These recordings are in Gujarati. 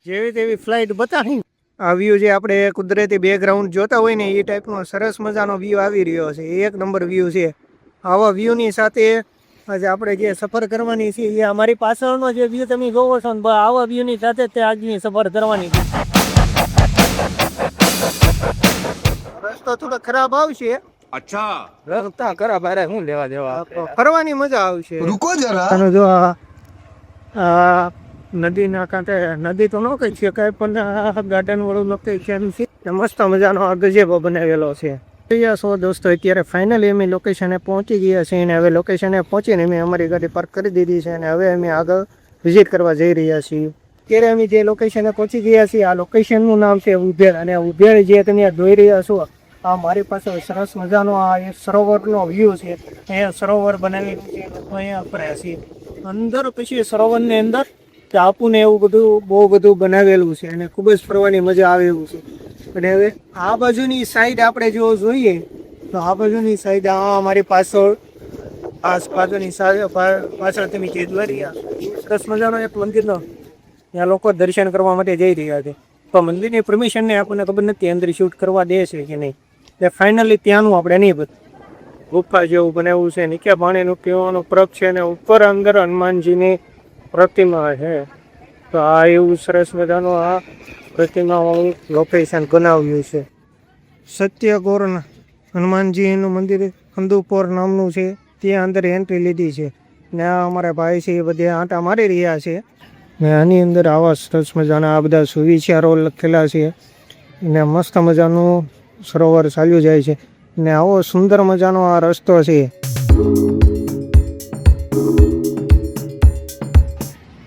જેવી તેવી ફ્લાઇટ બતાવી. આ વ્યૂ જે આપણે કુદરતી બેકગ્રાઉન્ડ જોતા હોય ને એ ટાઈપનો સરસ મજાનો વ્યૂ આવી રહ્યો છે. એક નંબર વ્યૂ છે. આવા વ્યૂની સાથે આજે આપણે જે સફર કરવાની છે એ અમારી પાછળનો જે વ્યૂ તમે જોવો છો ને આવા વ્યૂની સાથે તે આજની સફર કરવાની છે. રસ્તો થોડો ખરાબ આવશે. અચ્છા, રસ્તા ખરાબ અરે શું લેવા દેવા, ફરવાની મજા આવશે. રૂકો જરા. જો આ નદીના કાંઠે, નદી તો ન કહી શકાય પણ ગાર્ડન વાળું લોકેશન છે. મસ્ત મજાનો આ ગજેબો બનાવેલો છે. સો દોસ્તો અત્યારે ફાઇનલી અમે લોકેશને પહોંચી ગયા છીએ અને હવે લોકેશને પહોંચીને અમે અમારી ગાડી પાર્ક કરી દીધી છે અને હવે અમે આગળ વિઝિટ કરવા જઈ રહ્યા છીએ. અત્યારે અમે જે લોકેશને પહોંચી ગયા છીએ આ લોકેશનનું નામ છે ઉભેળ અને ઉભેળ જે તમે જોઈ રહ્યા છો આ મારી પાસે સરસ મજાનો આ એક સરોવરનો વ્યૂ છે. અહીંયા સરોવર બનાવેલું છે. લોકો અહીંયા ફર્યા છીએ અંદર. પછી સરોવરની અંદર ટાપુને એવું બધું બહુ બધું બનાવેલું છે અને ખૂબ જ ફરવાની મજા આવે એવું છે. અને હવે આ બાજુની સાઈડ આપણે જો જોઈએ તો આ બાજુની સાઈડ આ અમારી પાછળ બાજુની પાછળ તમે જે જોઈ રહ્યા સરસ મજાનો એક મંદિરનો ત્યાં લોકો દર્શન કરવા માટે જઈ રહ્યા છે. તો મંદિરની પરમિશનને આપણને ખબર નથી અંદર શૂટ કરવા દે છે કે નહીં. એટલે ફાઇનલી ત્યાંનું આપણે નહીં બધું ગુફા જેવું બનાવ્યું છે. નીચે પાણીનું પીવાનું પ્રગ છે અને ઉપર અંદર હનુમાનજીની પ્રતિમા છે. તો આ એવું સરસ મજાનું આ પ્રતિમાવાળું લોકેશન બનાવ્યું છે. સત્યગોર હનુમાનજીનું મંદિર કંદુપોર નામનું છે. ત્યાં અંદર એન્ટ્રી લીધી છે ને આ અમારા ભાઈ છે એ બધે આંટા મારી રહ્યા છે ને આની અંદર આવા સરસ મજાના આ બધા સુવિચારો લખેલા છે ને મસ્ત મજાનું સરોવર ચાલ્યું જાય છે ને આવો સુંદર મજાનો આ રસ્તો છે.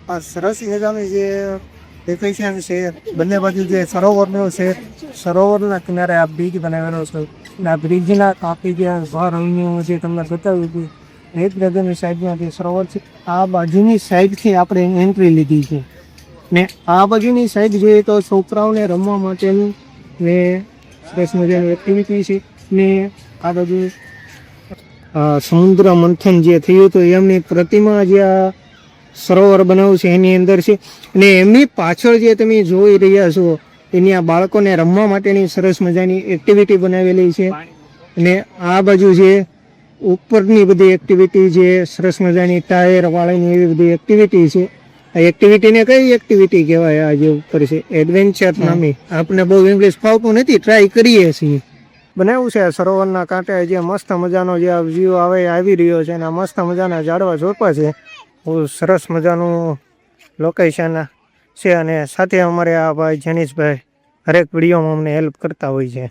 આ સરસ મજાની જે લોકેશન છે બંને બાજુ જે સરોવરનો છે સરોવરના કિનારે આ બ્રિજ બનાવેલો છે અને આ બ્રિજના કાપી જે ઘર અહીંનું જે તમને બતાવ્યું હતું એક નદીની સાઈડમાં જે સરોવર છે આ બાજુની સાઈડથી આપણે એન્ટ્રી લીધી છે ને આ બાજુની સાઈડ જોઈએ તો છોકરાઓને રમવા માટેનું ને સરસ મજાની એક્ટિવિટી છે ને આ બાજુ સમુદ્ર મંથન જે થયું હતું એમની પ્રતિમા જે આ સરોવર બનાવ્યું છે એની અંદર છે અને એમની પાછળ જે તમે જોઈ રહ્યા છો એની આ બાળકોને રમવા માટેની સરસ મજાની એક્ટિવિટી બનાવેલી છે અને આ બાજુ જે ઉપરની બધી એક્ટિવિટી જે સરસ મજાની ટાયર વાળીની એવી બધી એક્ટિવિટી છે. આ એક્ટિવિટીને કઈ એક્ટિવિટી કહેવાય? આ જે ઉપર છે એડવેન્ચર નામી. આપણે બહુ ઇંગ્લિશ ફાવતું નથી, ટ્રાય કરીએ છીએ. બનાવ્યું છે સરોવરના કાંઠે જે મસ્ત મજાનો જે વ્યૂ આવી રહ્યો છે અને મસ્ત મજાના ઝાડવા ઝોપા છે. બહુ સરસ મજાનું લોકેશન છે અને સાથે અમારે આ ભાઈ જનીશભાઈ હરેક વિડીયોમાં અમને હેલ્પ કરતા હોય છે.